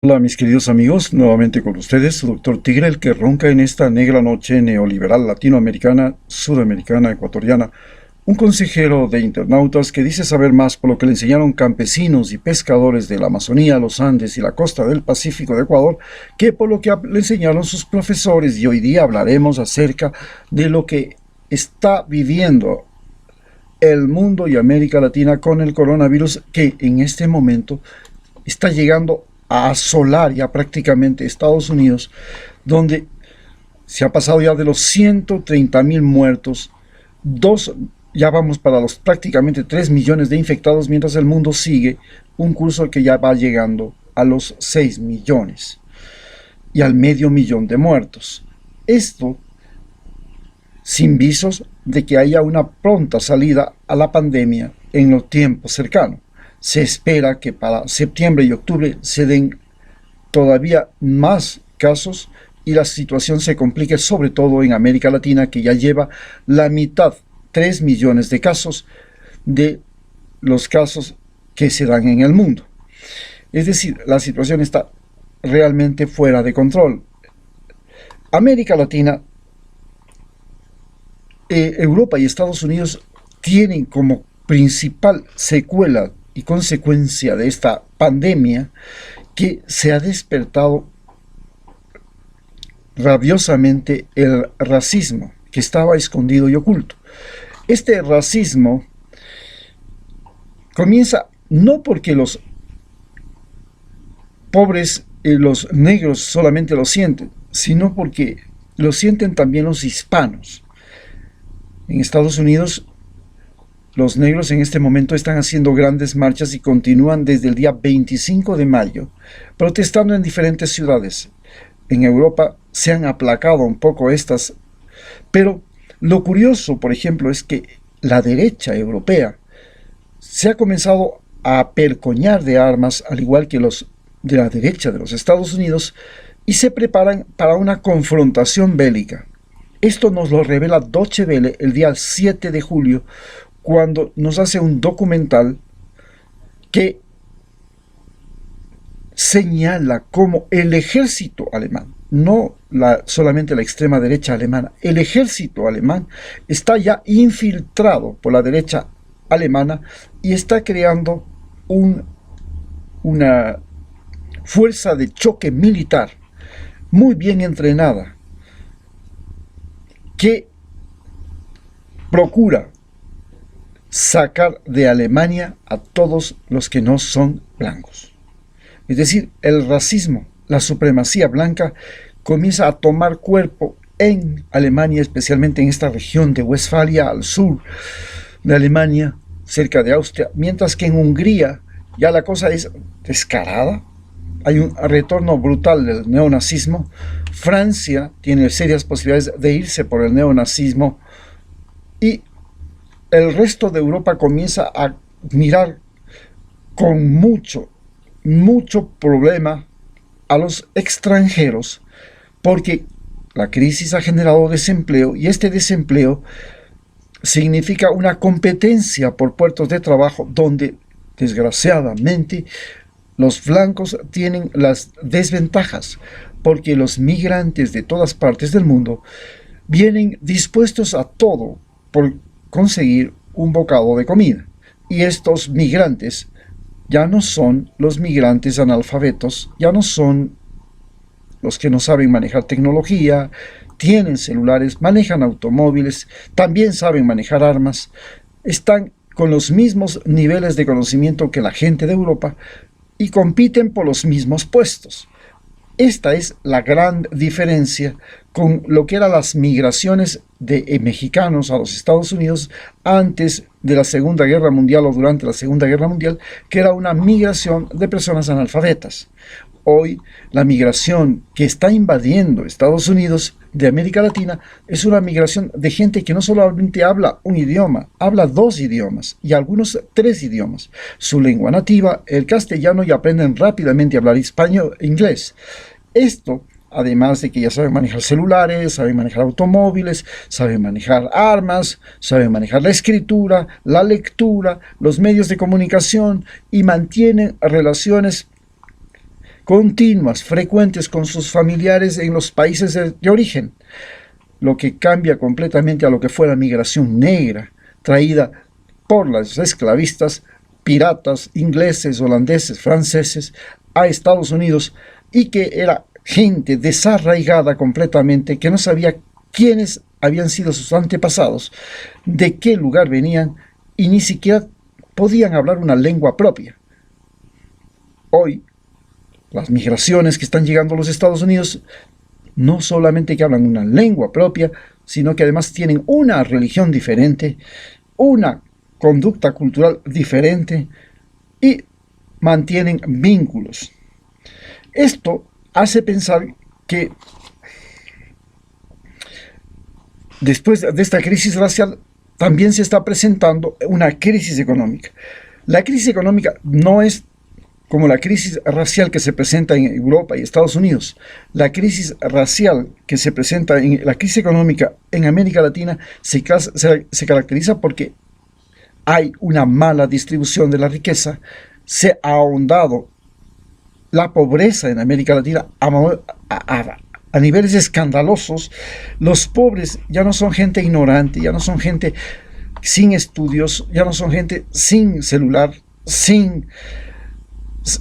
Hola mis queridos amigos, nuevamente con ustedes, su doctor Tigre, el que ronca en esta negra noche neoliberal latinoamericana, sudamericana, ecuatoriana, un consejero de internautas que dice saber más por lo que le enseñaron campesinos y pescadores de la Amazonía, los Andes y la costa del Pacífico de Ecuador, que por lo que le enseñaron sus profesores, y hoy día hablaremos acerca de lo que está viviendo el mundo y América Latina con el coronavirus que en este momento está llegando a asolar ya prácticamente Estados Unidos, donde se ha pasado ya de los 130.000 muertos, ya vamos para los prácticamente 3 millones de infectados, mientras el mundo sigue un curso que ya va llegando a los 6 millones y al medio millón de muertos. Esto sin visos de que haya una pronta salida a la pandemia en los tiempos cercanos. Se espera que para septiembre y octubre se den todavía más casos y la situación se complique, sobre todo en América Latina, que ya lleva la mitad, 3 millones de casos de los casos que se dan en el mundo. Es decir, la situación está realmente fuera de control. América Latina, Europa y Estados Unidos tienen como principal secuela y consecuencia de esta pandemia que se ha despertado rabiosamente el racismo que estaba escondido y oculto. Este racismo comienza no porque los pobres, los negros solamente lo sienten, sino porque lo sienten también los hispanos. En Estados Unidos, los negros en este momento están haciendo grandes marchas y continúan desde el día 25 de mayo, protestando en diferentes ciudades. En Europa se han aplacado un poco estas, pero lo curioso, por ejemplo, es que la derecha europea se ha comenzado a percoñar de armas, al igual que los de la derecha de los Estados Unidos, y se preparan para una confrontación bélica. Esto nos lo revela Deutsche Welle el día 7 de julio, cuando nos hace un documental que señala cómo el ejército alemán, no solamente la extrema derecha alemana, el ejército alemán está ya infiltrado por la derecha alemana y está creando una fuerza de choque militar muy bien entrenada que procura sacar de Alemania a todos los que no son blancos. Es decir, el racismo, la supremacía blanca comienza a tomar cuerpo en Alemania, especialmente en esta región de Westfalia, al sur de Alemania, cerca de Austria, mientras que en Hungría ya la cosa es descarada. Hay un retorno brutal del neonazismo. Francia tiene serias posibilidades de irse por el neonazismo y el resto de Europa comienza a mirar con mucho problema a los extranjeros, porque la crisis ha generado desempleo y este desempleo significa una competencia por puestos de trabajo donde, desgraciadamente, los blancos tienen las desventajas, porque los migrantes de todas partes del mundo vienen dispuestos a todo por conseguir un bocado de comida. Y estos migrantes ya no son los migrantes analfabetos, ya no son los que no saben manejar tecnología, tienen celulares, manejan automóviles, también saben manejar armas, están con los mismos niveles de conocimiento que la gente de Europa y compiten por los mismos puestos. Esta es la gran diferencia con lo que eran las migraciones de mexicanos a los Estados Unidos antes de la Segunda Guerra Mundial o durante la Segunda Guerra Mundial, que era una migración de personas analfabetas. Hoy la migración que está invadiendo Estados Unidos de América Latina es una migración de gente que no solamente habla un idioma, habla 2 idiomas y algunos 3 idiomas. Su lengua nativa, el castellano, y aprenden rápidamente a hablar español e inglés. Esto, además de que ya saben manejar celulares, saben manejar automóviles, saben manejar armas, saben manejar la escritura, la lectura, los medios de comunicación y mantienen relaciones continuas, frecuentes con sus familiares en los países de origen, lo que cambia completamente a lo que fue la migración negra, traída por los esclavistas, piratas, ingleses, holandeses, franceses, a Estados Unidos, y que era gente desarraigada completamente, que no sabía quiénes habían sido sus antepasados, de qué lugar venían, y ni siquiera podían hablar una lengua propia. Hoy, las migraciones que están llegando a los Estados Unidos, no solamente que hablan una lengua propia, sino que además tienen una religión diferente, una conducta cultural diferente y mantienen vínculos. Esto hace pensar que después de esta crisis racial también se está presentando una crisis económica. La crisis económica no es como la crisis racial que se presenta en Europa y Estados Unidos. La crisis racial que se presenta en la crisis económica en América Latina se caracteriza porque hay una mala distribución de la riqueza, se ha ahondado la pobreza en América Latina a niveles escandalosos. Los pobres ya no son gente ignorante, ya no son gente sin estudios, ya no son gente sin celular,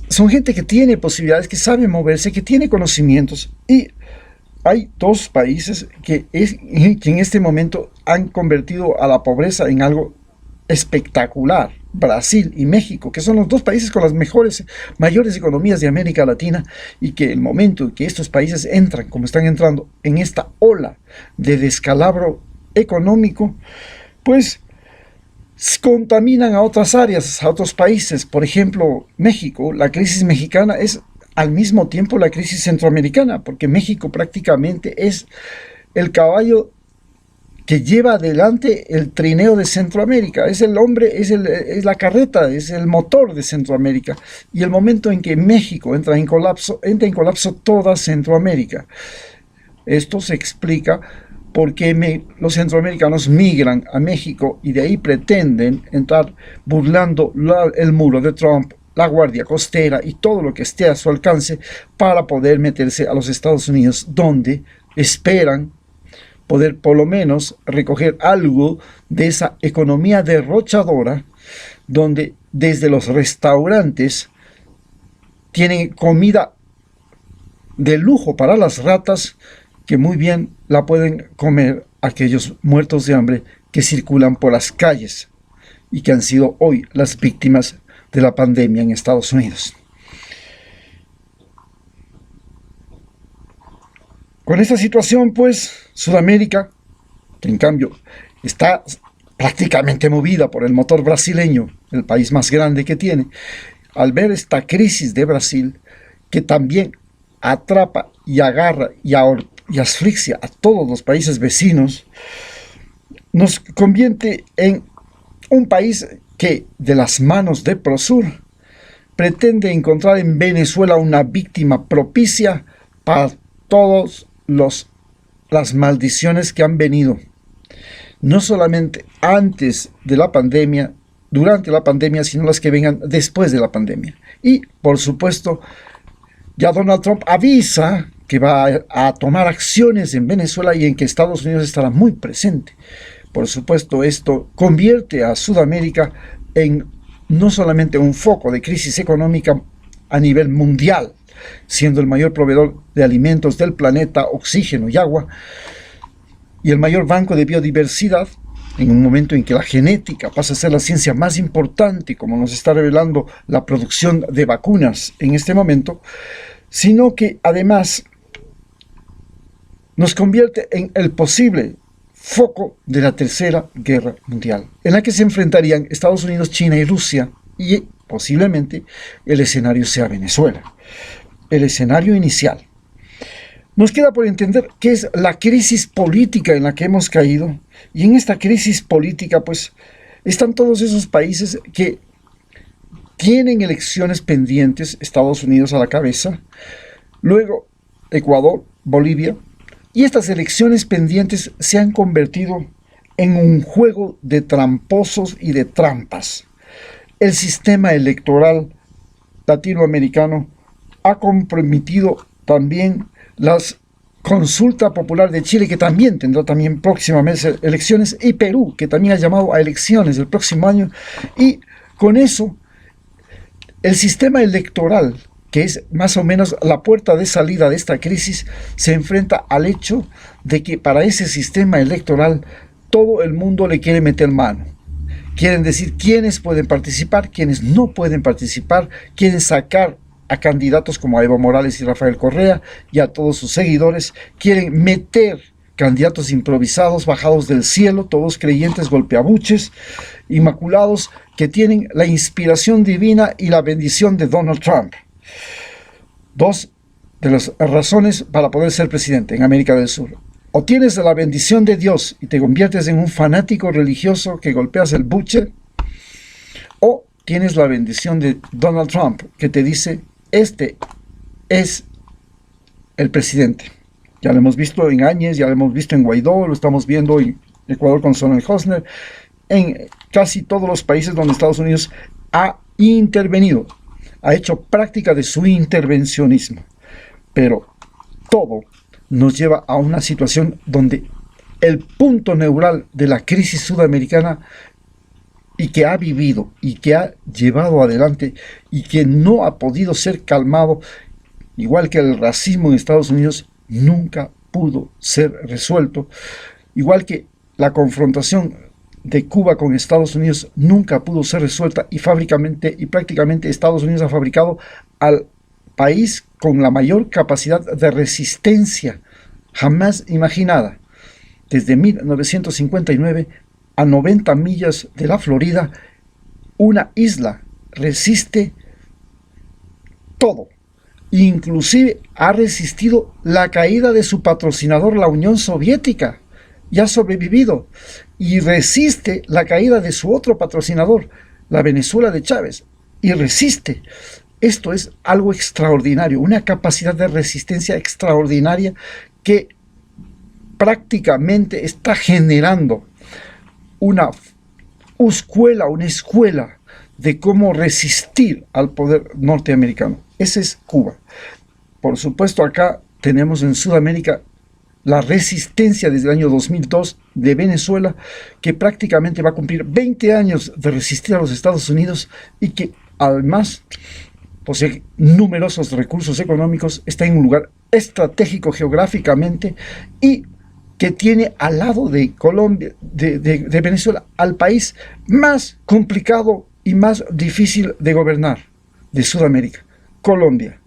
son gente que tiene posibilidades, que sabe moverse, que tiene conocimientos. Y hay dos países que en este momento han convertido a la pobreza en algo espectacular: Brasil y México, que son los dos países con las mayores economías de América Latina, y que el momento en que estos países entran, como están entrando, en esta ola de descalabro económico, pues contaminan a otras áreas, a otros países. Por ejemplo, México, la crisis mexicana es al mismo tiempo la crisis centroamericana, porque México prácticamente es el caballo que lleva adelante el trineo de Centroamérica, es el hombre, es la carreta, es el motor de Centroamérica. Y el momento en que México entra en colapso toda Centroamérica. Esto se explica por qué los centroamericanos migran a México y de ahí pretenden entrar burlando el muro de Trump, la Guardia Costera y todo lo que esté a su alcance para poder meterse a los Estados Unidos, donde esperan poder por lo menos recoger algo de esa economía derrochadora, donde desde los restaurantes tienen comida de lujo para las ratas, que muy bien la pueden comer aquellos muertos de hambre que circulan por las calles y que han sido hoy las víctimas de la pandemia en Estados Unidos. Con esta situación, pues, Sudamérica, que en cambio está prácticamente movida por el motor brasileño, el país más grande que tiene, al ver esta crisis de Brasil, que también atrapa y agarra y asfixia a todos los países vecinos, nos convierte en un país que, de las manos de Prosur, pretende encontrar en Venezuela una víctima propicia para todas las maldiciones que han venido, no solamente antes de la pandemia, durante la pandemia, sino las que vengan después de la pandemia. Y, por supuesto, ya Donald Trump avisa que va a tomar acciones en Venezuela y en que Estados Unidos estará muy presente. Por supuesto, esto convierte a Sudamérica en no solamente un foco de crisis económica a nivel mundial, siendo el mayor proveedor de alimentos del planeta, oxígeno y agua, y el mayor banco de biodiversidad, en un momento en que la genética pasa a ser la ciencia más importante, como nos está revelando la producción de vacunas en este momento, sino que además nos convierte en el posible foco de la Tercera Guerra Mundial, en la que se enfrentarían Estados Unidos, China y Rusia, y posiblemente el escenario sea Venezuela, el escenario inicial. Nos queda por entender qué es la crisis política en la que hemos caído, y en esta crisis política pues están todos esos países que tienen elecciones pendientes, Estados Unidos a la cabeza, luego Ecuador, Bolivia, y estas elecciones pendientes se han convertido en un juego de tramposos y de trampas. El sistema electoral latinoamericano ha comprometido también las consulta popular de Chile, que también tendrá también próximamente elecciones, y Perú, que también ha llamado a elecciones el próximo año, y con eso el sistema electoral, que es más o menos la puerta de salida de esta crisis, se enfrenta al hecho de que para ese sistema electoral todo el mundo le quiere meter mano. Quieren decir quiénes pueden participar, quiénes no pueden participar, quieren sacar a candidatos como a Evo Morales y Rafael Correa y a todos sus seguidores, quieren meter candidatos improvisados, bajados del cielo, todos creyentes golpeabuches, inmaculados, que tienen la inspiración divina y la bendición de Donald Trump. Dos de las razones para poder ser presidente en América del Sur. O tienes la bendición de Dios y te conviertes en un fanático religioso que golpeas el buche, o tienes la bendición de Donald Trump, que te dice, este es el presidente. Ya lo hemos visto en Áñez, ya lo hemos visto en Guaidó, lo estamos viendo en Ecuador con Sonal Hosner, en casi todos los países donde Estados Unidos ha intervenido, ha hecho práctica de su intervencionismo. Pero todo nos lleva a una situación donde el punto neural de la crisis sudamericana y que ha vivido y que ha llevado adelante y que no ha podido ser calmado, igual que el racismo en Estados Unidos, nunca pudo ser resuelto, igual que la confrontación de Cuba con Estados Unidos nunca pudo ser resuelta, y prácticamente Estados Unidos ha fabricado al país con la mayor capacidad de resistencia jamás imaginada. Desde 1959, a 90 millas de la Florida, una isla resiste todo. Inclusive ha resistido la caída de su patrocinador, la Unión Soviética, y ha sobrevivido. Y resiste la caída de su otro patrocinador, la Venezuela de Chávez, y resiste. Esto es algo extraordinario, una capacidad de resistencia extraordinaria que prácticamente está generando una escuela de cómo resistir al poder norteamericano. Ese es Cuba. Por supuesto, acá tenemos en Sudamérica la resistencia desde el año 2002 de Venezuela, que prácticamente va a cumplir 20 años de resistir a los Estados Unidos, y que además posee numerosos recursos económicos, está en un lugar estratégico geográficamente, y que tiene al lado de Colombia, de Venezuela, al país más complicado y más difícil de gobernar de Sudamérica, Colombia.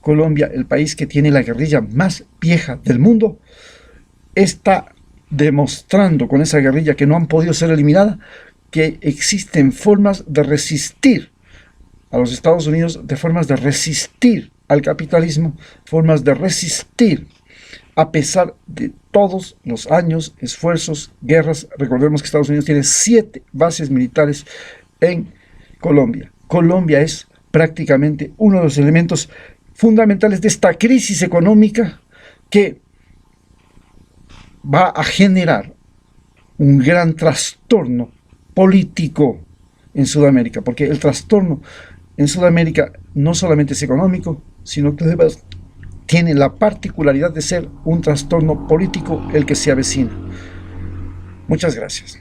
Colombia, el país que tiene la guerrilla más vieja del mundo, está demostrando con esa guerrilla, que no han podido ser eliminada, que existen formas de resistir a los Estados Unidos, de formas de resistir al capitalismo, formas de resistir a pesar de todos los años, esfuerzos, guerras. Recordemos que Estados Unidos tiene 7 bases militares en Colombia. Colombia es prácticamente uno de los elementos fundamentales de esta crisis económica, que va a generar un gran trastorno político en Sudamérica, porque el trastorno en Sudamérica no solamente es económico, sino que además tiene la particularidad de ser un trastorno político el que se avecina. Muchas gracias.